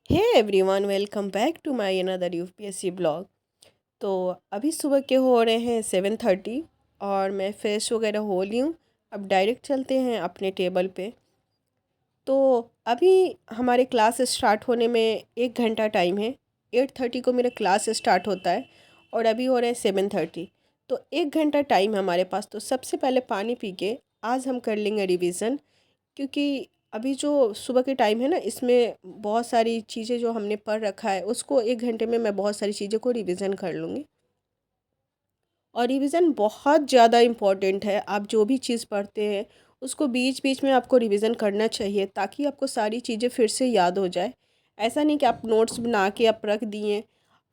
Hey everyone, welcome back to my another UPSC blog. तो अभी सुबह के हो रहे हैं 7:30 और मैं फ्रेश वगैरह हो ली हूँ। अब डायरेक्ट चलते हैं अपने टेबल पे। तो अभी हमारे क्लास स्टार्ट होने में 1 घंटा टाइम है। 8:30 को मेरा क्लास स्टार्ट होता है और अभी हो रहे हैं 7:30। तो 1 घंटा टाइम है हमारे पास। तो सबसे पहले पानी पी के आज हम कर लेंगे रिवीजन, क्योंकि अभी जो सुबह के टाइम है ना, इसमें बहुत सारी चीज़ें जो हमने पढ़ रखा है उसको 1 घंटे में मैं बहुत सारी चीज़ों को रिवीजन कर लूँगी। और रिवीजन बहुत ज़्यादा इम्पॉर्टेंट है। आप जो भी चीज़ पढ़ते हैं उसको बीच बीच में आपको रिवीजन करना चाहिए, ताकि आपको सारी चीज़ें फिर से याद हो जाए। ऐसा नहीं कि आप नोट्स बना के आप रख दिए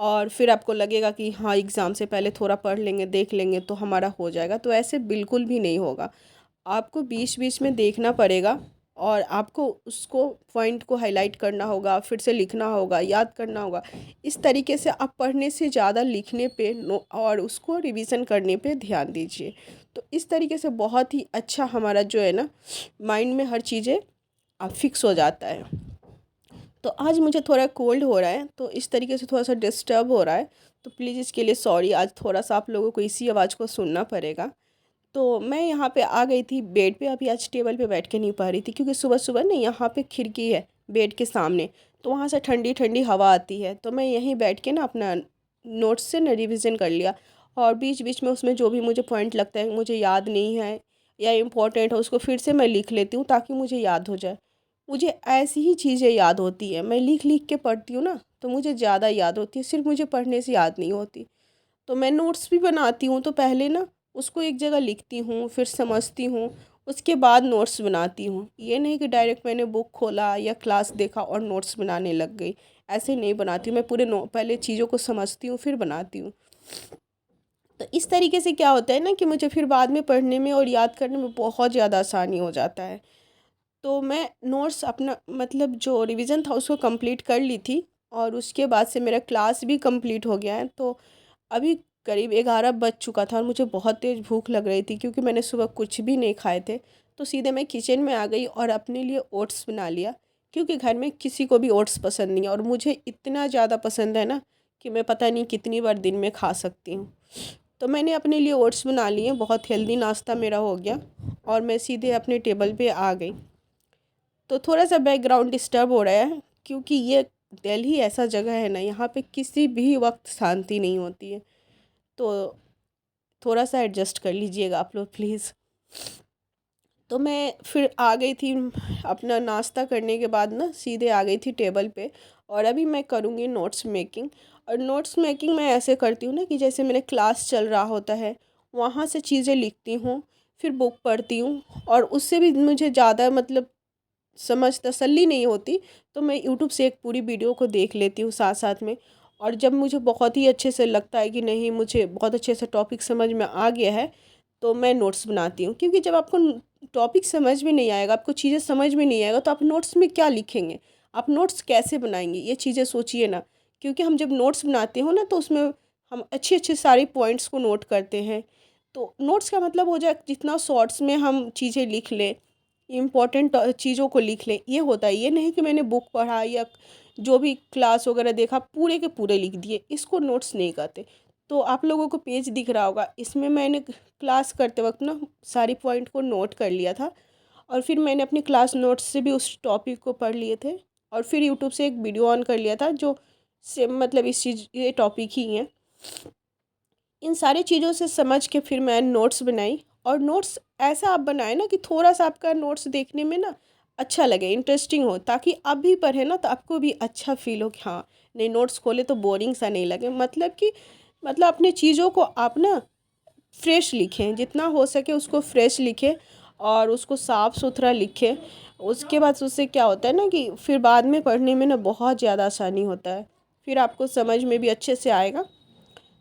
और फिर आपको लगेगा कि हाँ, एग्ज़ाम से पहले थोड़ा पढ़ लेंगे, देख लेंगे तो हमारा हो जाएगा। तो ऐसे बिल्कुल भी नहीं होगा। आपको बीच बीच में देखना पड़ेगा और आपको उसको पॉइंट को हाईलाइट करना होगा, फिर से लिखना होगा, याद करना होगा। इस तरीके से आप पढ़ने से ज़्यादा लिखने पे नो और उसको रिवीजन करने पे ध्यान दीजिए। तो इस तरीके से बहुत ही अच्छा हमारा जो है ना, माइंड में हर चीज़ें आप फिक्स हो जाता है। तो आज मुझे थोड़ा कोल्ड हो रहा है, तो इस तरीके से थोड़ा सा डिस्टर्ब हो रहा है। तो प्लीज़ इसके लिए सॉरी। आज थोड़ा सा आप लोगों को इसी आवाज़ को सुनना पड़ेगा। तो मैं यहाँ पे आ गई थी बेड पे। अभी आज टेबल पे बैठ के नहीं पा रही थी, क्योंकि सुबह सुबह ना यहाँ पे खिड़की है बेड के सामने। तो वहाँ से ठंडी ठंडी हवा आती है। तो मैं यहीं बैठ के ना अपना नोट्स से ना रिविज़न कर लिया। और बीच बीच में उसमें जो भी मुझे पॉइंट लगता है मुझे याद नहीं है या इम्पोर्टेंट है, उसको फिर से मैं लिख लेती हूँ ताकि मुझे याद हो जाए। मुझे ऐसी ही चीज़ें याद होती हैं। मैं लिख लिख के पढ़ती हूँ ना, तो मुझे ज़्यादा याद होती है। सिर्फ मुझे पढ़ने से याद नहीं होती। तो मैं नोट्स भी बनाती हूँ, तो पहले ना उसको एक जगह लिखती हूँ, फिर समझती हूँ, उसके बाद नोट्स बनाती हूँ। ये नहीं कि डायरेक्ट मैंने बुक खोला या क्लास देखा और नोट्स बनाने लग गई। ऐसे नहीं बनाती हूँ मैं। पूरे नो पहले चीज़ों को समझती हूँ फिर बनाती हूँ। तो इस तरीके से क्या होता है ना, कि मुझे फिर बाद में पढ़ने में और याद करने में बहुत ज़्यादा आसानी हो जाता है। तो मैं नोट्स अपना मतलब जो रिवीजन था उसको कंप्लीट कर ली थी। और उसके बाद से मेरा क्लास भी कंप्लीट हो गया है। तो अभी करीब 11 बज चुका था और मुझे बहुत तेज़ भूख लग रही थी, क्योंकि मैंने सुबह कुछ भी नहीं खाए थे। तो सीधे मैं किचन में आ गई और अपने लिए ओट्स बना लिया, क्योंकि घर में किसी को भी ओट्स पसंद नहीं है और मुझे इतना ज़्यादा पसंद है ना, कि मैं पता नहीं कितनी बार दिन में खा सकती हूँ। तो मैंने अपने लिए ओट्स बना लिए। बहुत हेल्दी नाश्ता मेरा हो गया और मैं सीधे अपने टेबल पे आ गई। तो थोड़ा सा बैकग्राउंड डिस्टर्ब हो रहा है, क्योंकि ये दिल्ली ऐसा जगह है ना, यहाँ पे किसी भी वक्त शांति नहीं होती है। तो थोड़ा सा एडजस्ट कर लीजिएगा आप लोग प्लीज़। तो मैं फिर आ गई थी। अपना नाश्ता करने के बाद ना सीधे आ गई थी टेबल पे। और अभी मैं करूँगी नोट्स मेकिंग। और नोट्स मेकिंग मैं ऐसे करती हूँ ना, कि जैसे मेरे क्लास चल रहा होता है वहाँ से चीज़ें लिखती हूँ, फिर बुक पढ़ती हूँ। और उससे भी मुझे ज़्यादा मतलब समझ तसल्ली नहीं होती, तो मैं यूट्यूब से एक पूरी वीडियो को देख लेती हूँ साथ साथ में। और जब मुझे बहुत ही अच्छे से लगता है कि नहीं, मुझे बहुत अच्छे से टॉपिक समझ में आ गया है, तो मैं नोट्स बनाती हूँ। क्योंकि जब आपको टॉपिक समझ में नहीं आएगा, आपको चीज़ें समझ में नहीं आएगा, तो आप नोट्स में क्या लिखेंगे? आप नोट्स कैसे बनाएंगे? ये चीज़ें सोचिए ना। क्योंकि हम जब नोट्स बनाते हो ना, तो उसमें हम अच्छे अच्छे सारे पॉइंट्स को नोट करते हैं। तो नोट्स का मतलब हो जाए जितना शॉर्ट्स में हम चीज़ें लिख लें, इम्पॉर्टेंट चीज़ों को लिख लें, ये होता है। ये नहीं कि मैंने बुक पढ़ा या जो भी क्लास वगैरह देखा पूरे के पूरे लिख दिए, इसको नोट्स नहीं कहते। तो आप लोगों को पेज दिख रहा होगा, इसमें मैंने क्लास करते वक्त ना सारी पॉइंट को नोट कर लिया था। और फिर मैंने अपनी क्लास नोट्स से भी उस टॉपिक को पढ़ लिए थे। और फिर यूट्यूब से एक वीडियो ऑन कर लिया था जो से मतलब इस चीज़ ये टॉपिक ही है। इन सारी चीज़ों से समझ के फिर मैं नोट्स बनाई। और नोट्स ऐसा आप बनाए ना, कि थोड़ा सा आपका नोट्स देखने में ना अच्छा लगे, इंटरेस्टिंग हो, ताकि आप भी पढ़े ना तो आपको भी अच्छा फील हो कि हाँ, नहीं नोट्स खोले तो बोरिंग सा नहीं लगे। मतलब कि मतलब अपने चीज़ों को आप ना फ्रेश लिखें, जितना हो सके उसको फ्रेश लिखें और उसको साफ़ सुथरा लिखें। उसके बाद उससे क्या होता है ना, कि फिर बाद में पढ़ने में ना बहुत ज़्यादा आसानी होता है। फिर आपको समझ में भी अच्छे से आएगा।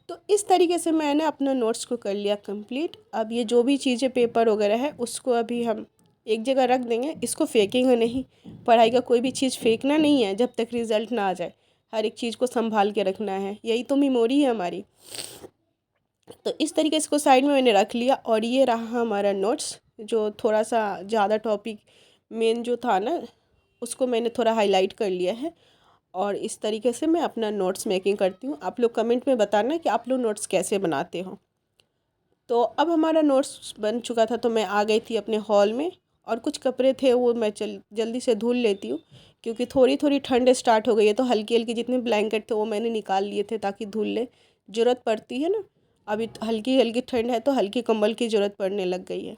तो इस तरीके से मैंने अपना नोट्स को कर लिया कंप्लीट। अब ये जो भी चीज़ें पेपर वगैरह है उसको अभी हम एक जगह रख देंगे, इसको फेंकेंगे नहीं। पढ़ाई का कोई भी चीज़ फेंकना नहीं है जब तक रिज़ल्ट ना आ जाए। हर एक चीज़ को संभाल के रखना है, यही तो मेमोरी है हमारी। तो इस तरीके से इसको साइड में मैंने रख लिया। और ये रहा हमारा नोट्स, जो थोड़ा सा ज़्यादा टॉपिक मेन जो था ना, उसको मैंने थोड़ा हाईलाइट कर लिया है। और इस तरीके से मैं अपना नोट्स मेकिंग करती हूँ। आप लोग कमेंट में बताना कि आप लोग नोट्स कैसे बनाते हो। तो अब हमारा नोट्स बन चुका था, तो मैं आ गई थी अपने हॉल में, और कुछ कपड़े थे वो मैं जल्दी से धुल लेती हूँ, क्योंकि थोड़ी थोड़ी ठंड स्टार्ट हो गई है। तो हल्की हल्की जितने ब्लैंकेट थे वो मैंने निकाल लिए थे ताकि धुल ले, ज़रूरत पड़ती है ना। अभी हल्की हल्की ठंड है तो हल्की कंबल की ज़रूरत पड़ने लग गई है।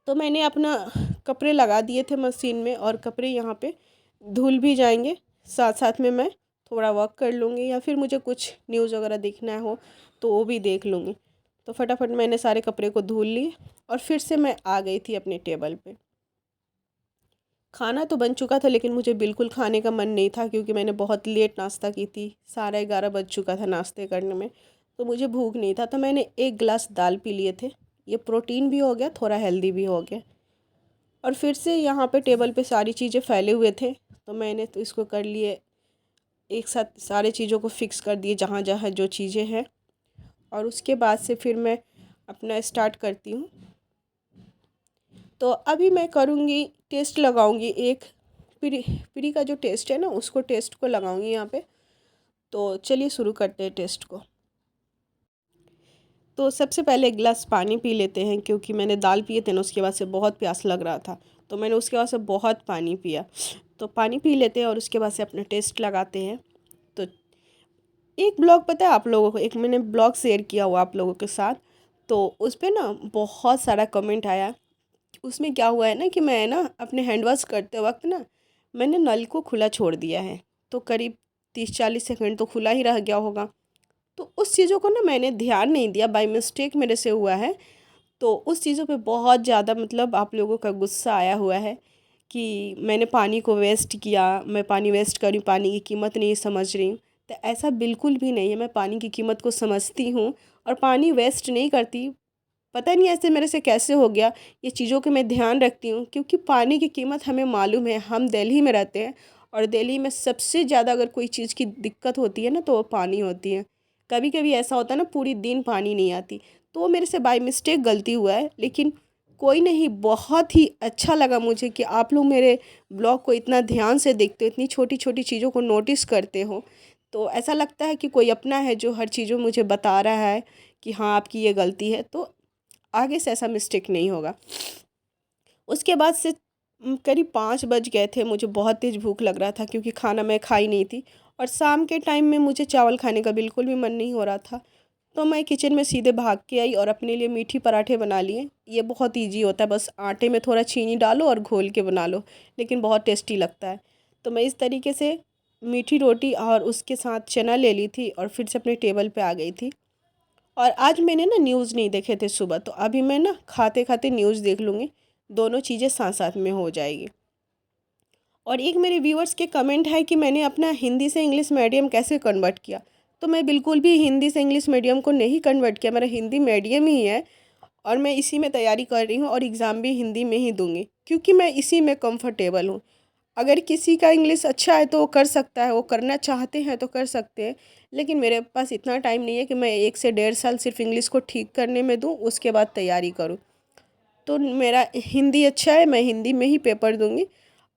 तो मैंने अपना कपड़े लगा दिए थे मशीन में, और कपड़े यहाँ पे धुल भी जाएंगे। साथ साथ में मैं थोड़ा वॉक कर लूँगी, या फिर मुझे कुछ न्यूज़ वगैरह देखना हो तो वो भी देख लूँगी। तो फटाफट मैंने सारे कपड़े को धुल लिए, और फिर से मैं आ गई थी अपने टेबल पे। खाना तो बन चुका था, लेकिन मुझे बिल्कुल खाने का मन नहीं था, क्योंकि मैंने बहुत लेट नाश्ता की थी। 11:30 बज चुका था नाश्ते करने में, तो मुझे भूख नहीं था। तो मैंने एक गिलास दाल पी लिए थे। ये प्रोटीन भी हो गया, थोड़ा हेल्दी भी हो गया। और फिर से यहाँ पे टेबल पे सारी चीज़ें फैले हुए थे, तो मैंने तो इसको कर लिए, एक साथ सारे चीज़ों को फिक्स कर दिए जहाँ जहाँ जो चीज़ें हैं। और उसके बाद से फिर मैं अपना स्टार्ट करती हूँ। तो अभी मैं करूँगी, टेस्ट लगाऊँगी एक प्री प्री का जो टेस्ट है ना, उसको टेस्ट को लगाऊँगी यहाँ पे। तो चलिए शुरू करते हैं टेस्ट को। तो सबसे पहले एक गिलास पानी पी लेते हैं, क्योंकि मैंने दाल पिए थे ना, उसके बाद से बहुत प्यास लग रहा था, तो मैंने उसके बाद से बहुत पानी पिया। तो पानी पी लेते हैं और उसके बाद से अपना टेस्ट लगाते हैं। तो एक ब्लॉग पता है आप लोगों को, एक मैंने ब्लॉग शेयर किया हुआ आप लोगों के साथ, तो उस पर ना बहुत सारा कमेंट आया। उसमें क्या हुआ है ना कि मैं ना अपने हैंड वॉश करते वक्त ना मैंने नल को खुला छोड़ दिया है, तो करीब 30-40 सेकंड तो खुला ही रह गया होगा। तो उस चीज़ों को ना मैंने ध्यान नहीं दिया, बाय मिस्टेक मेरे से हुआ है। तो उस चीज़ों पे बहुत ज़्यादा मतलब आप लोगों का गुस्सा आया हुआ है कि मैंने पानी को वेस्ट किया, मैं पानी वेस्ट करी, पानी की कीमत नहीं समझ रही हूँ। तो ऐसा बिल्कुल भी नहीं है, मैं पानी की कीमत को समझती हूँ और पानी वेस्ट नहीं करती। पता नहीं ऐसे मेरे से कैसे हो गया, ये चीज़ों के मैं ध्यान रखती हूँ, क्योंकि पानी की कीमत हमें मालूम है। हम दिल्ली में रहते हैं, और दिल्ली में सबसे ज़्यादा अगर कोई चीज़ की दिक्कत होती है ना, तो वो पानी होती है। कभी कभी ऐसा होता है ना, पूरी दिन पानी नहीं आती। तो वो मेरे से बाय मिस्टेक गलती हुआ है, लेकिन कोई नहीं। बहुत ही अच्छा लगा मुझे कि आप लोग मेरे ब्लॉग को इतना ध्यान से देखते हो, इतनी छोटी छोटी चीज़ों को नोटिस करते हो। तो ऐसा लगता है कि कोई अपना है जो हर चीज़ों मुझे बता रहा है कि हाँ आपकी ये गलती है, तो आगे से ऐसा मिस्टेक नहीं होगा। उसके बाद से करीब 5 बज गए थे, मुझे बहुत तेज़ भूख लग रहा था, क्योंकि खाना मैं खाई नहीं थी, और शाम के टाइम में मुझे चावल खाने का बिल्कुल भी मन नहीं हो रहा था। तो मैं किचन में सीधे भाग के आई और अपने लिए मीठी पराठे बना लिए। ये बहुत ईजी होता है, बस आटे में थोड़ा चीनी डालो और घोल के बना लो, लेकिन बहुत टेस्टी लगता है। तो मैं इस तरीके से मीठी रोटी और उसके साथ चना ले ली थी, और फिर से अपने टेबल पे आ गई थी। और आज मैंने ना न्यूज़ नहीं देखे थे सुबह, तो अभी मैं ना खाते खाते न्यूज़ देख लूँगी, दोनों चीज़ें साथ साथ में हो जाएगी। और एक मेरे व्यूअर्स के कमेंट है कि मैंने अपना हिंदी से इंग्लिश मीडियम कैसे कन्वर्ट किया। तो मैं बिल्कुल भी हिंदी से इंग्लिश मीडियम को नहीं कन्वर्ट किया, मेरा हिंदी मीडियम ही है, और मैं इसी में तैयारी कर रही हूँ, और एग्ज़ाम भी हिंदी में ही दूँगी, क्योंकि मैं इसी में कंफर्टेबल हूँ। अगर किसी का इंग्लिश अच्छा है तो वो कर सकता है, वो करना चाहते हैं तो कर सकते हैं, लेकिन मेरे पास इतना टाइम नहीं है कि मैं 1 से 1.5 साल सिर्फ इंग्लिश को ठीक करने में दूँ, उसके बाद तैयारी करूँ। तो मेरा हिंदी अच्छा है, मैं हिंदी में ही पेपर दूँगी,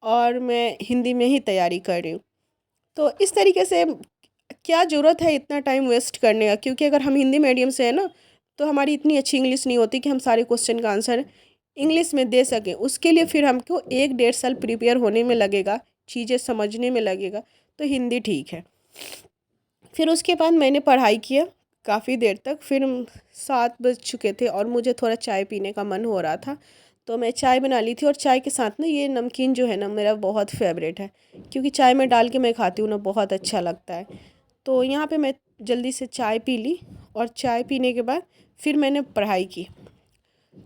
और मैं हिंदी में ही तैयारी कर रही हूँ। तो इस तरीके से क्या ज़रूरत है इतना टाइम वेस्ट करने का, क्योंकि अगर हम हिंदी मीडियम से है ना, तो हमारी इतनी अच्छी इंग्लिश नहीं होती कि हम सारे क्वेश्चन का आंसर इंग्लिश में दे सकें। उसके लिए फिर हमको 1-1.5 साल प्रिपेयर होने में लगेगा, चीज़ें समझने में लगेगा। तो हिंदी ठीक है। फिर उसके बाद मैंने पढ़ाई किया काफ़ी देर तक, फिर 7 बज चुके थे और मुझे थोड़ा चाय पीने का मन हो रहा था, तो मैं चाय बना ली थी। और चाय के साथ ना ये नमकीन जो है ना, मेरा बहुत फेवरेट है, क्योंकि चाय में डाल के मैं खाती हूँ ना, बहुत अच्छा लगता है। तो यहाँ पे मैं जल्दी से चाय पी ली, और चाय पीने के बाद फिर मैंने पढ़ाई की।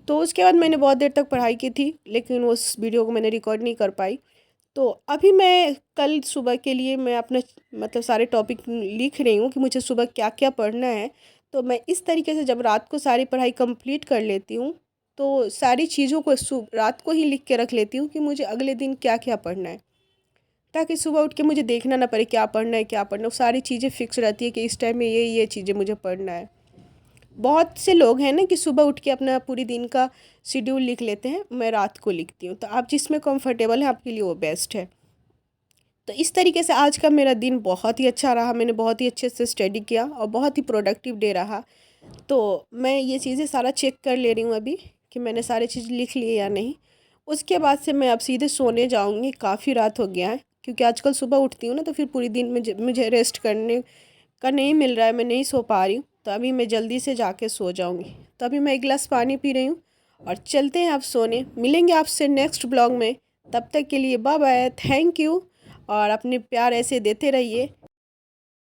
तो उसके बाद मैंने बहुत देर तक पढ़ाई की थी, लेकिन उस वीडियो को मैंने रिकॉर्ड नहीं कर पाई। तो अभी मैं कल सुबह के लिए मैं अपना मतलब सारे टॉपिक लिख रही हूँ कि मुझे सुबह क्या क्या पढ़ना है। तो मैं इस तरीके से जब रात को सारी पढ़ाई कंप्लीट कर लेती हूँ, तो सारी चीज़ों को रात को ही लिख के रख लेती हूँ कि मुझे अगले दिन क्या क्या पढ़ना है, ताकि सुबह उठ के मुझे देखना ना पड़े क्या पढ़ना है क्या पढ़ना है। वो सारी चीज़ें फिक्स रहती है कि इस टाइम में ये चीज़ें मुझे पढ़ना है। बहुत से लोग हैं ना कि सुबह उठ के अपना पूरी दिन का शेड्यूल लिख लेते हैं, मैं रात को लिखती हूँ। तो आप जिसमें कंफर्टेबल है आपके लिए वो बेस्ट है। तो इस तरीके से आज का मेरा दिन बहुत ही अच्छा रहा, मैंने बहुत ही अच्छे से स्टडी किया और बहुत ही प्रोडक्टिव डे रहा। तो मैं ये चीज़ें सारा चेक कर ले रही हूँ अभी कि मैंने सारी चीज़ लिख ली है या नहीं। उसके बाद से मैं अब सीधे सोने जाऊँगी, काफ़ी रात हो गया है, क्योंकि आजकल सुबह उठती हूँ ना तो फिर पूरी दिन में मुझे रेस्ट करने का नहीं मिल रहा है, मैं नहीं सो पा रही हूँ। तो अभी मैं जल्दी से जाके सो जाऊँगी। तो अभी मैं एक गिलास पानी पी रही हूँ और चलते हैं आप सोने। मिलेंगे आपसे नेक्स्ट ब्लॉग में, तब तक के लिए बाय बाय, थैंक यू। और अपने प्यार ऐसे देते रहिए।